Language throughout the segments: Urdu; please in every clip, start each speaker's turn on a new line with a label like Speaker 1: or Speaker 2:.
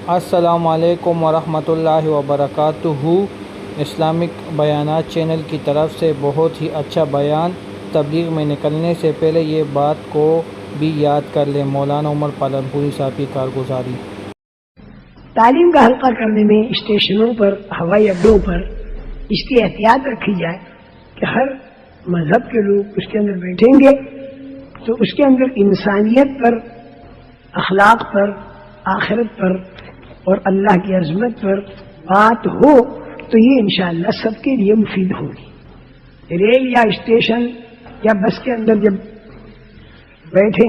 Speaker 1: السلام علیکم ورحمۃ اللہ وبرکاتہ۔ اسلامک بیانات چینل کی طرف سے بہت ہی اچھا بیان۔ تبلیغ میں نکلنے سے پہلے یہ بات کو بھی یاد کر لیں۔ مولانا عمر پالنپوری صاحب کی کارگزاری۔
Speaker 2: تعلیم کا حلقہ کرنے میں اسٹیشنوں پر، ہوائی اڈوں پر اس کی احتیاط رکھی جائے کہ ہر مذہب کے لوگ اس کے اندر بیٹھیں گے تو اس کے اندر انسانیت پر، اخلاق پر، آخرت پر اور اللہ کی عظمت پر بات ہو تو یہ انشاءاللہ سب کے لیے مفید ہوگی۔ ریل یا اسٹیشن یا بس کے اندر جب بیٹھے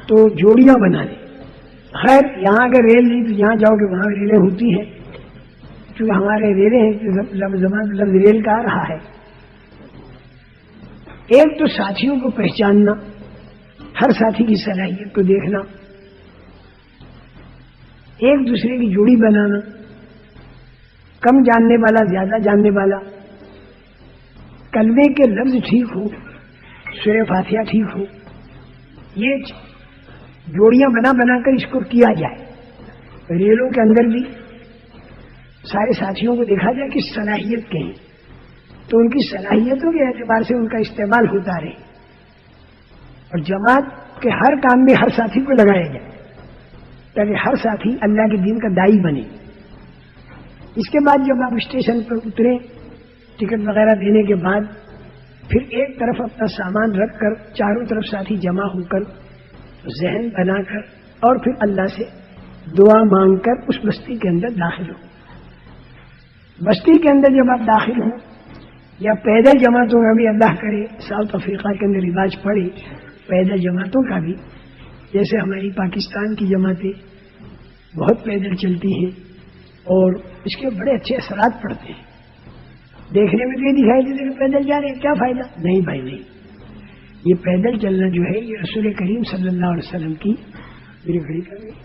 Speaker 2: تو جوڑیاں بنا لیں۔ خیر یہاں اگر ریل نہیں تو جہاں جاؤ گے وہاں ریلیں ہوتی ہیں، کیونکہ ہمارے ریلیں ہیں، لفظ ریل کا آ رہا ہے۔ ایک تو ساتھیوں کو پہچاننا، ہر ساتھی کی صلاحیت کو دیکھنا، ایک دوسرے کی جوڑی بنانا، کم جاننے والا زیادہ جاننے والا، کلمے کے لفظ ٹھیک ہو، سورہ فاتحہ ٹھیک ہو، یہ جوڑیاں بنا بنا کر اس کو کیا جائے۔ ریلوں کے اندر بھی سارے ساتھیوں کو دیکھا جائے کہ صلاحیت کے ہیں تو ان کی صلاحیتوں کے اعتبار سے ان کا استعمال ہوتا رہے، اور جماعت کے ہر کام میں ہر ساتھی کو لگایا جائے تاکہ ہر ساتھی اللہ کے دین کا داعی بنے۔ اس کے بعد جب آپ اسٹیشن پر اتریں، ٹکٹ وغیرہ دینے کے بعد پھر ایک طرف اپنا سامان رکھ کر چاروں طرف ساتھی جمع ہو کر ذہن بنا کر اور پھر اللہ سے دعا مانگ کر اس بستی کے اندر داخل ہو۔ بستی کے اندر جب آپ داخل ہوں یا پیدل جماعتوں کا بھی اللہ کرے، ساؤتھ افریقہ کے اندر رواج پڑے پیدل جماعتوں کا بھی، جیسے ہماری پاکستان کی جماعتیں بہت پیدل چلتی ہیں اور اس کے بڑے اچھے اثرات پڑتے ہیں۔ دیکھنے میں تو یہ دکھائی دیتے کہ پیدل جا رہے ہیں، کیا فائدہ؟ نہیں بھائی نہیں، یہ پیدل چلنا جو ہے یہ رسول کریم صلی اللہ علیہ وسلم کی، میری گھڑی کر گئی،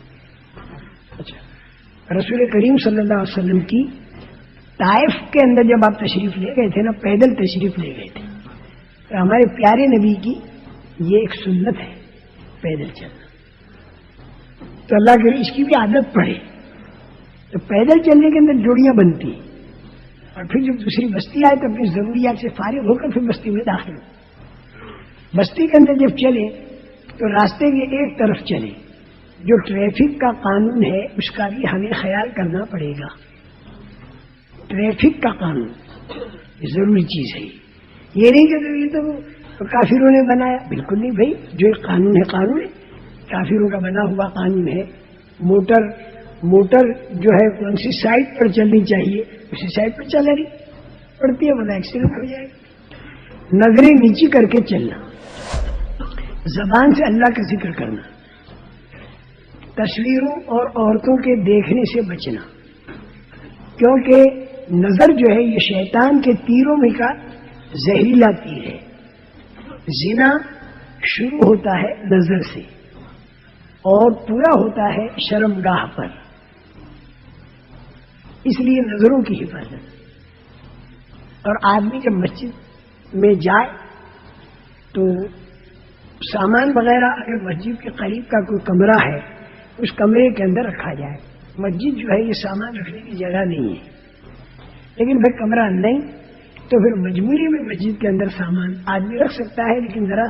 Speaker 2: اچھا، رسول کریم صلی اللہ علیہ وسلم کی طائف کے اندر جب آپ تشریف لے گئے تھے نا، پیدل تشریف لے گئے تھے، تو ہمارے پیارے نبی کی یہ ایک سنت ہے پیدل چلنا، تو اللہ کے اس کی بھی عادت پڑے تو پیدل چلنے کے اندر جوڑیاں بنتی ہیں، اور پھر جب دوسری بستی آئے تو اپنی ضروریات سے فارغ ہو کر پھر بستی میں داخل ہو۔ بستی کے اندر جب چلے تو راستے کے ایک طرف چلے، جو ٹریفک کا قانون ہے اس کا بھی ہمیں خیال کرنا پڑے گا۔ ٹریفک کا قانون ضروری چیز ہے، یہ نہیں کہ یہ تو کافروں نے بنایا، بالکل نہیں بھائی، جو ایک قانون ہے قانون ہے، کافروں کا بنا ہوا قانون ہے۔ موٹر جو ہے کون سی سائڈ پر چلنی چاہیے اسی سائڈ پر چل رہی پڑتی ہے، ورنہ ایکسیڈنٹ ہو جائے گا۔ نظریں نیچی کر کے چلنا، زبان سے اللہ کا ذکر کرنا، تصویروں اور عورتوں کے دیکھنے سے بچنا، کیونکہ نظر جو ہے یہ شیطان کے تیروں میں کا زہریلا تیر ہے۔ زنا شروع ہوتا ہے نظر سے اور پورا ہوتا ہے شرمگاہ پر، اس لیے نظروں کی حفاظت۔ اور آدمی جب مسجد میں جائے تو سامان وغیرہ اگر مسجد کے قریب کا کوئی کمرہ ہے اس کمرے کے اندر رکھا جائے۔ مسجد جو ہے یہ سامان رکھنے کی جگہ نہیں ہے، لیکن پھر کمرہ نہیں تو پھر مجبوری میں مسجد کے اندر سامان آدمی رکھ سکتا ہے، لیکن ذرا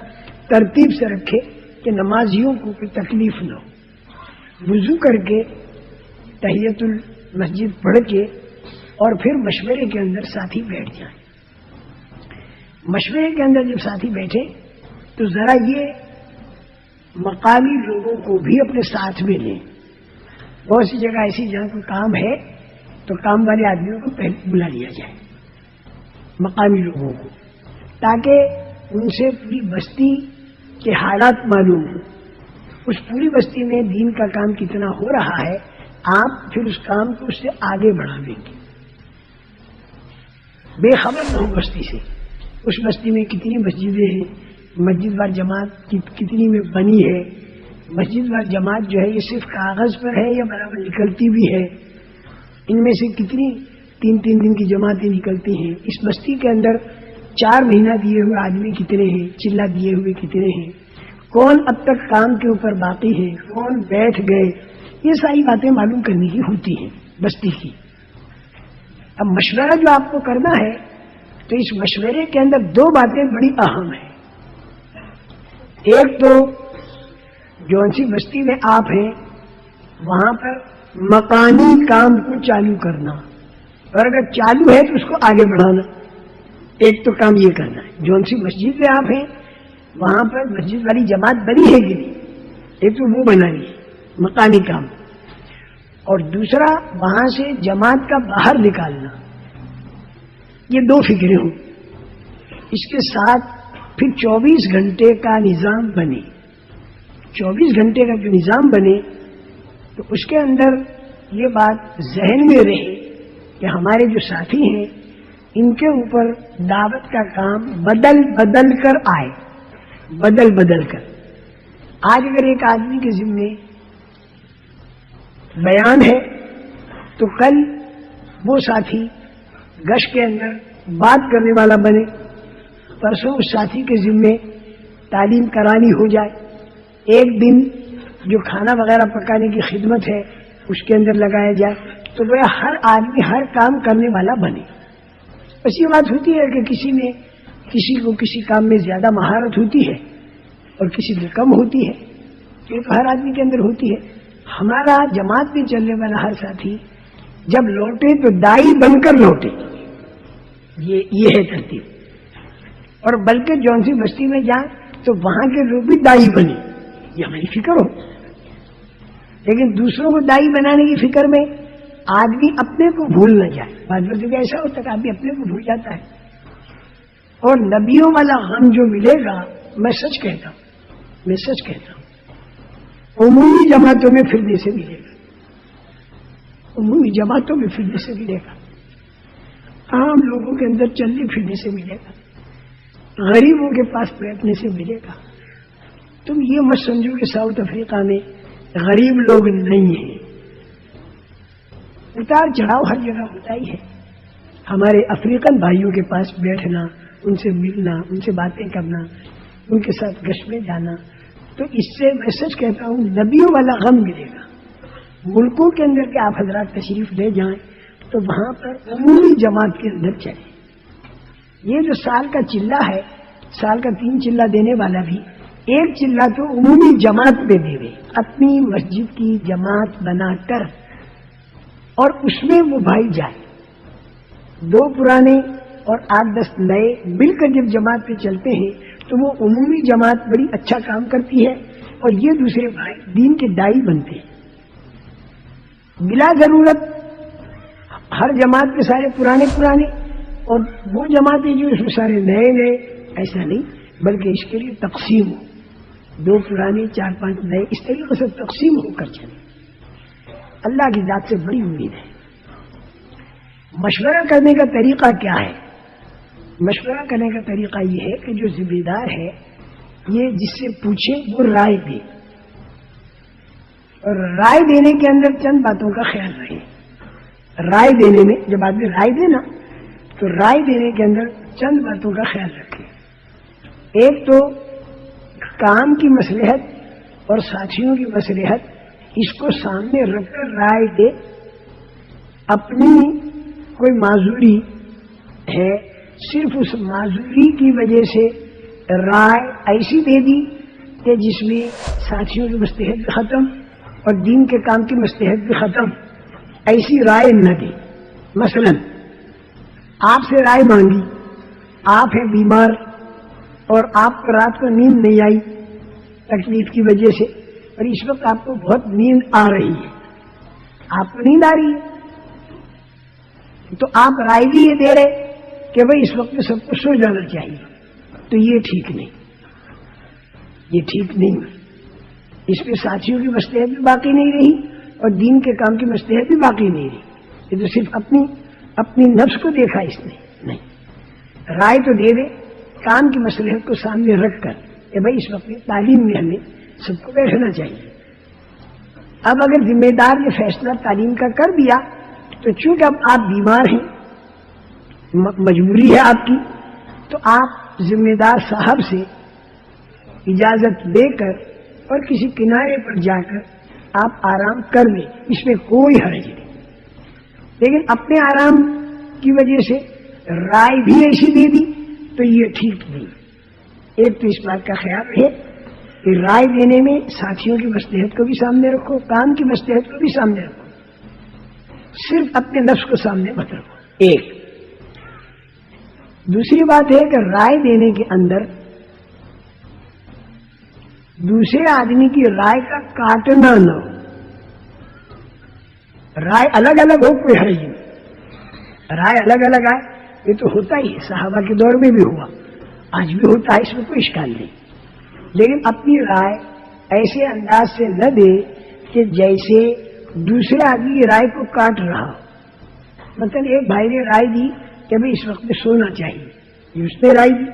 Speaker 2: ترتیب سے رکھے کہ نمازیوں کو کوئی تکلیف نہ ہو۔ وضو کر کے تحیت المسجد پڑھ کے اور پھر مشورے کے اندر ساتھی بیٹھ جائیں۔ مشورے کے اندر جب ساتھی بیٹھے تو ذرا یہ مقامی لوگوں کو بھی اپنے ساتھ میں لیں۔ بہت سی جگہ ایسی جہاں کوئی کام ہے تو کام والے آدمیوں کو پہلے بلا لیا جائے، مقامی لوگوں کو، تاکہ ان سے پوری بستی کے حالات معلوم ہوں، اس پوری بستی میں دین کا کام کتنا ہو رہا ہے، آپ پھر اس کام کو اس سے آگے بڑھائیں گے۔ بے خبر نہ ہو بستی سے، اس بستی میں کتنی مسجدیں ہیں، مسجد وار جماعت کتنی میں بنی ہے، مسجد وار جماعت جو ہے یہ صرف کاغذ پر ہے یا برابر نکلتی بھی ہے، ان میں سے کتنی 3 دن کی جماعتیں نکلتی ہیں، اس بستی کے اندر 4 مہینہ دیے ہوئے آدمی کتنے ہیں، چلہ دیے ہوئے کتنے ہیں، کون اب تک کام کے اوپر باقی ہے، کون بیٹھ گئے، یہ ساری باتیں معلوم کرنے کی ہوتی ہیں بستی کی. اب مشورہ جو آپ کو کرنا ہے تو اس مشورے کے اندر دو باتیں بڑی اہم ہیں. ایک تو جون سی بستی میں آپ ہیں وہاں پر مکانی کام کو چالو کرنا، اور اگر چالو ہے تو اس کو آگے بڑھانا. ایک تو کام یہ کرنا ہے. جون سی مسجد میں آپ ہیں وہاں پر مسجد والی جماعت بنی ہے کہ نہیں، ایک تو وہ بنانی ہے مکانی کام، اور دوسرا وہاں سے جماعت کا باہر نکالنا. یہ دو فکریں ہوں. اس کے ساتھ پھر 24 گھنٹے کا نظام بنے. 24 گھنٹے کا جو نظام بنے تو اس کے اندر یہ بات ذہن میں رہے کہ ہمارے جو ساتھی ہیں ان کے اوپر دعوت کا کام بدل بدل کر آئے، بدل بدل کر. آج اگر ایک آدمی کے ذمے بیان ہے تو کل وہ ساتھی گشت کے اندر بات کرنے والا بنے، پرسوں اس ساتھی کے ذمے تعلیم کرانی ہو جائے، ایک دن جو کھانا وغیرہ پکانے کی خدمت ہے اس کے اندر لگایا جائے، تو وہ ہر آدمی ہر کام کرنے والا بنے. بس یہ بات ہوتی ہے کہ کسی کو کسی کام میں زیادہ مہارت ہوتی ہے اور کسی میں کم ہوتی ہے، یہ تو ہر آدمی کے اندر ہوتی ہے. ہمارا جماعت میں چلنے والا ہر ساتھی جب لوٹے تو دائی بن کر لوٹے، یہ ہے ترتیب. اور بلکہ جون سی بستی میں جائیں تو وہاں کے لوگ بھی دائی بنے، یہ ہماری فکر ہو. لیکن دوسروں کو دائی بنانے کی فکر میں آدمی اپنے کو بھول نہ جائے. بعض وقت ایسا ہوتا ہے کہ آدمی اپنے کو بھول جاتا ہے. اور نبیوں والا غم جو ملے گا، میں سچ کہتا ہوں عمومی جماعتوں میں پھرنے سے ملے گا. عمومی جماعتوں میں پھرنے سے ملے گا، عام لوگوں کے اندر چلنے پھرنے سے ملے گا، غریبوں کے پاس بیٹھنے سے ملے گا. تم یہ مت سمجھو کہ ساؤتھ افریقہ میں غریب لوگ نہیں ہیں. اتار چڑھاؤ ہر جگہ ہوتا ہی ہے. ہمارے افریقن بھائیوں کے پاس بیٹھنا، ان سے ملنا، ان سے باتیں کرنا، ان کے ساتھ گشت میں جانا، تو اس سے میں سچ کہتا ہوں نبیوں والا غم ملے گا. ملکوں کے اندر کے آپ حضرات تشریف لے جائیں تو وہاں پر عمومی جماعت کے اندر چلے. یہ جو سال کا چلہ ہے، سال کا 3 چلہ دینے والا بھی ایک چلہ تو عمومی جماعت میں دے دے، اپنی مسجد کی جماعت بنا کر، اور اس میں وہ بھائی جائے. 2 پرانے اور 8-10 نئے مل کر جب جماعت پہ چلتے ہیں تو وہ عمومی جماعت بڑی اچھا کام کرتی ہے، اور یہ دوسرے بھائی دین کے دائی بنتے ہیں. بلا ضرورت ہر جماعت کے سارے پرانے اور وہ جماعتیں جو اس میں سارے نئے، ایسا نہیں، بلکہ اس کے لیے تقسیم ہو. 2 پرانے 4-5 نئے، اس طریقے سے تقسیم ہو کر چلے. اللہ کی ذات سے بڑی امید ہے. مشورہ کرنے کا طریقہ کیا ہے؟ مشورہ کرنے کا طریقہ یہ ہے کہ جو ذمہ دار ہے یہ جس سے پوچھے وہ رائے دے، اور رائے دینے کے اندر چند باتوں کا خیال رہے. رائے دینے میں جب آدمی رائے دے نا تو رائے دینے کے اندر چند باتوں کا خیال رکھے. ایک تو کام کی مصلحت اور ساتھیوں کی مصلحت، اس کو سامنے رکھ کر رائے دے. اپنی کوئی معذوری ہے، صرف اس معذوری کی وجہ سے رائے ایسی دے دی کہ جس میں ساتھیوں کی مصلحت بھی ختم اور دین کے کام کی مصلحت بھی ختم، ایسی رائے نہ دے. مثلا آپ سے رائے مانگی، آپ ہیں بیمار اور آپ کو رات کو نیند نہیں آئی تکلیف کی وجہ سے، اور اس وقت آپ کو بہت نیند آ رہی ہے، آپ کو نیند آ رہی ہے، تو آپ رائے بھی یہ دے رہے کہ بھئی اس وقت میں سب کو سو جانا چاہیے. تو یہ ٹھیک نہیں. اس میں ساتھیوں کی مصلحت بھی باقی نہیں رہی اور دین کے کام کی مصلحت بھی باقی نہیں رہی. یہ تو صرف اپنی نفس کو دیکھا اس نے. نہیں، رائے تو دے دے کام کی مصلحت کو سامنے رکھ کر کہ بھئی اس وقت میں تعلیم میں ہمیں سب کو بیٹھنا چاہیے. اب اگر ذمہ دار نے فیصلہ تعلیم کا کر دیا تو چونکہ اب آپ بیمار ہیں، مجبوری ہے آپ کی، تو آپ ذمہ دار صاحب سے اجازت لے کر اور کسی کنارے پر جا کر آپ آرام کر لیں، اس میں کوئی حرج نہیں، لیکن اپنے آرام کی وجہ سے رائے بھی ایسی دے دی تو یہ ٹھیک نہیں۔ ایک تو اس بات کا خیال ہے کہ رائے دینے میں ساتھیوں کی مصلحت کو بھی سامنے رکھو، کام کی مصلحت کو بھی سامنے رکھو، صرف اپنے نفس کو سامنے مت رکھو۔ ایک دوسری بات ہے کہ رائے دینے کے اندر دوسرے آدمی کی رائے کا کاٹنا نہ ہو، رائے الگ الگ ہو کوئی حرج نہیں، رائے الگ الگ آئے یہ تو ہوتا ہی ہے، صحابہ کے دور میں بھی ہوا، آج بھی ہوتا ہے، اس میں کوئی اشکال نہیں، لیکن اپنی رائے ایسے انداز سے نہ دے کہ جیسے دوسرے آدمی کی رائے کو کاٹ رہا ہو۔ مثلا ایک بھائی نے رائے دی کہ بھئی اس وقت میں سونا چاہیے، یہ اس نے رائے دی،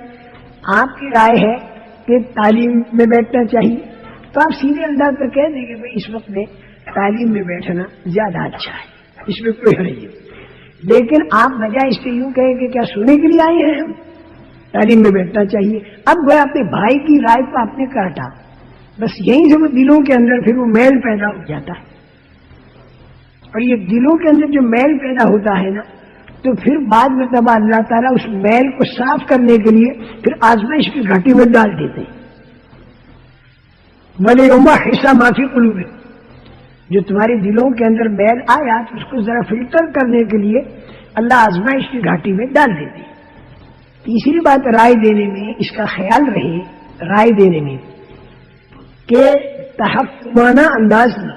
Speaker 2: آپ کی رائے ہے کہ تعلیم میں بیٹھنا چاہیے، تو آپ سیدھے انداز پر کہہ دیں کہ بھئی اس وقت میں تعلیم میں بیٹھنا زیادہ اچھا ہے، اس میں کوئی حرج نہیں، لیکن آپ بجائے اس سے یوں کہیں کہ کیا سونے کے لیے آئے ہیں ہم، تعلیم میں بیٹھنا چاہیے، اب وہ اپنے بھائی کی رائے کو آپ نے کاٹا، بس یہیں سے وہ دلوں کے اندر پھر وہ میل پیدا ہو جاتا ہے، اور یہ دلوں کے اندر جو میل پیدا ہوتا ہے نا، تو پھر بعد میں تب اللہ تعالیٰ اس میل کو صاف کرنے کے لیے پھر آزمائش کی گھاٹی میں ڈال دیتے ہیں۔ وَلِيُمَحِّصَ حصہ معافی قلوب، جو تمہارے دلوں کے اندر میل آیا تو اس کو ذرا فلٹر کرنے کے لیے اللہ آزمائش کی گھاٹی میں ڈال دیتے ہیں۔ تیسری بات رائے دینے میں اس کا خیال رہے، رائے دینے میں کہ تحکمانہ انداز نہ،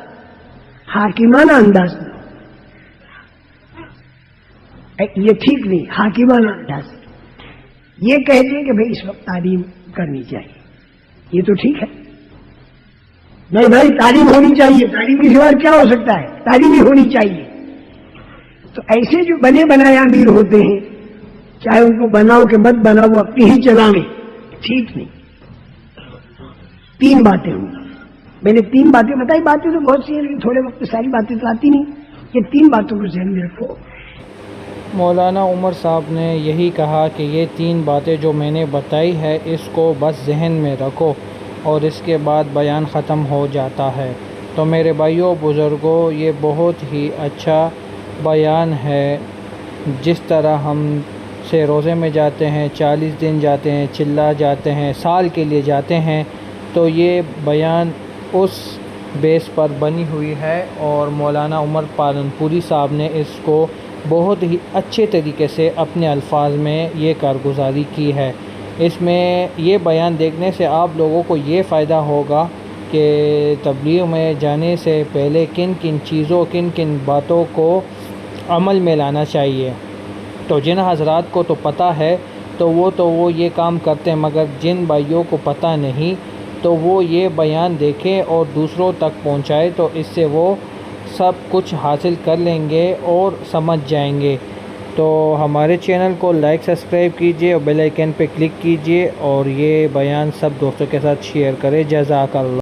Speaker 2: حاکمانہ انداز نہ، یہ ٹھیک نہیں، حاکمانہ انداز، یہ کہہ دیں کہ بھئی اس وقت تعلیم کرنی چاہیے، یہ تو ٹھیک ہے، نہیں بھائی تعلیم ہونی چاہیے، تعلیم کے سوا کیا ہو سکتا ہے، تعلیم ہی ہونی چاہیے۔ تو ایسے جو بنے بنائے امیر ہوتے ہیں، چاہے ان کو بناؤ کہ مت بناؤ، وہ اپنی ہی چلاویں، ٹھیک نہیں۔ تین باتیں ہوں، میں نے تین باتیں بتائی، باتیں تو بہت سی ہیں لیکن تھوڑے وقت ساری باتیں تو آتی نہیں، یہ تین باتوں کو ذہن میں رکھو۔
Speaker 1: مولانا عمر صاحب نے یہی کہا کہ یہ تین باتیں جو میں نے بتائی ہے اس کو بس ذہن میں رکھو اور اس کے بعد بیان ختم ہو جاتا ہے۔ تو میرے بھائیوں بزرگوں، یہ بہت ہی اچھا بیان ہے، جس طرح ہم سے روزے میں جاتے ہیں، 40 دن جاتے ہیں، چلا جاتے ہیں، سال کے لیے جاتے ہیں، تو یہ بیان اس بیس پر بنی ہوئی ہے، اور مولانا عمر پالنپوری صاحب نے اس کو بہت ہی اچھے طریقے سے اپنے الفاظ میں یہ کارگزاری کی ہے۔ اس میں یہ بیان دیکھنے سے آپ لوگوں کو یہ فائدہ ہوگا کہ تبلیغ میں جانے سے پہلے کن کن چیزوں، کن کن باتوں کو عمل میں لانا چاہیے۔ تو جن حضرات کو تو پتہ ہے تو وہ یہ کام کرتے ہیں، مگر جن بھائیوں کو پتہ نہیں تو وہ یہ بیان دیکھیں اور دوسروں تک پہنچائے، تو اس سے وہ سب کچھ حاصل کر لیں گے اور سمجھ جائیں گے۔ تو ہمارے چینل کو لائک سبسکرائب کیجئے اور بیل آئیکن پہ کلک کیجئے، اور یہ بیان سب دوستوں کے ساتھ شیئر کریں۔ جزاک اللہ۔